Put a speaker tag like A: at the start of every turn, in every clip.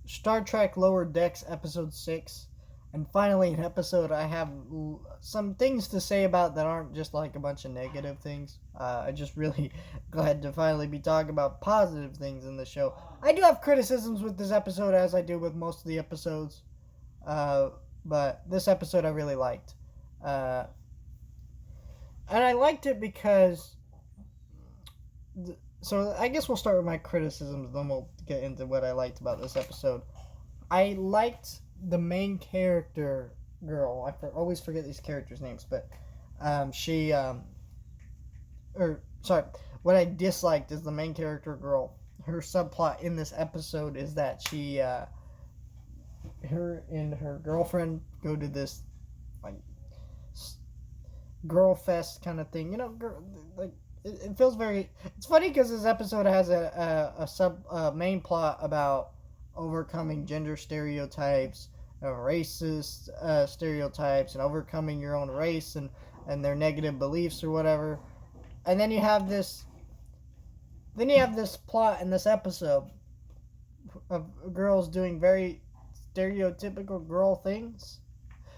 A: Star Trek Lower Decks Episode 6. And finally, an episode I have some things to say about that aren't just like a bunch of negative things. I just really glad to finally be talking about positive things in the show. I do have criticisms with this episode, as I do with most of the episodes. Uh, but this episode I really liked. Uh, and I liked it because. So I guess we'll start with my criticisms, then we'll get into what I liked about this episode. I liked the main character girl. Always forget these characters' names, but she or sorry, what I disliked is the main character girl. Her subplot in this episode is that her and her girlfriend go to this like girl fest kind of thing. Like it feels very. It's funny because this episode has a main plot about overcoming gender stereotypes, racist stereotypes, and overcoming your own race and their negative beliefs or whatever. And then you have this. Then you have this plot in this episode of girls doing very stereotypical girl things.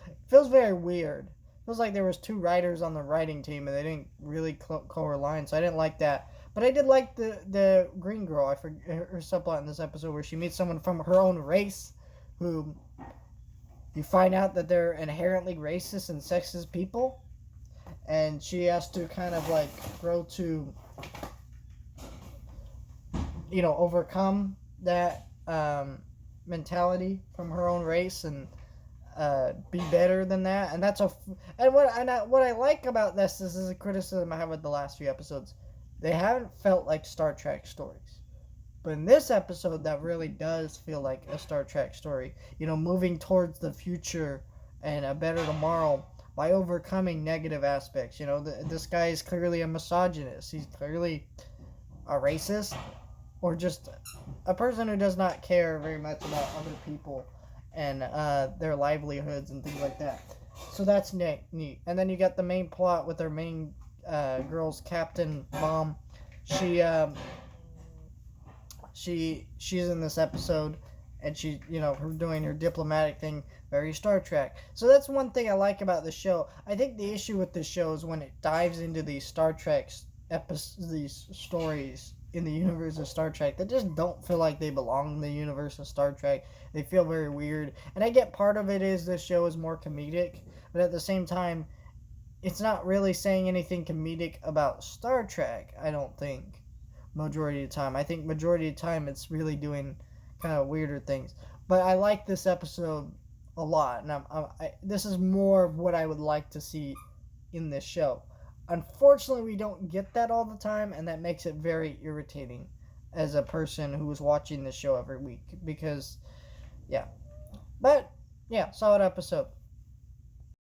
A: It feels very weird. It feels like there was two writers on the writing team and they didn't really co-align, so I didn't like that. But I did like the green girl. I forget her subplot in this episode where she meets someone from her own race, who you find out that they're inherently racist and sexist people, and she has to kind of like grow to, overcome that mentality from her own race and be better than that. And what I like about this is a criticism I have with the last few episodes. They haven't felt like Star Trek stories, but in this episode, that really does feel like a Star Trek story. Moving towards the future and a better tomorrow by overcoming negative aspects. This guy is clearly a misogynist. He's clearly a racist, or just a person who does not care very much about other people and their livelihoods and things like that. So that's neat. And then you got the main plot with our main girl's Captain Mom. She's in this episode, and she her doing her diplomatic thing, very Star Trek. So that's one thing I like about the show. I think the issue with the show is when it dives into these Star Trek these stories in the universe of Star Trek that just don't feel like they belong in the universe of Star Trek. They feel very weird. And I get part of it is this show is more comedic, but at the same time, it's not really saying anything comedic about Star Trek, I don't think, majority of the time. I think majority of the time it's really doing kind of weirder things. But I like this episode a lot, and this is more of what I would like to see in this show. Unfortunately, we don't get that all the time, and that makes it very irritating as a person who is watching this show every week. Because, yeah. But, yeah, solid episode.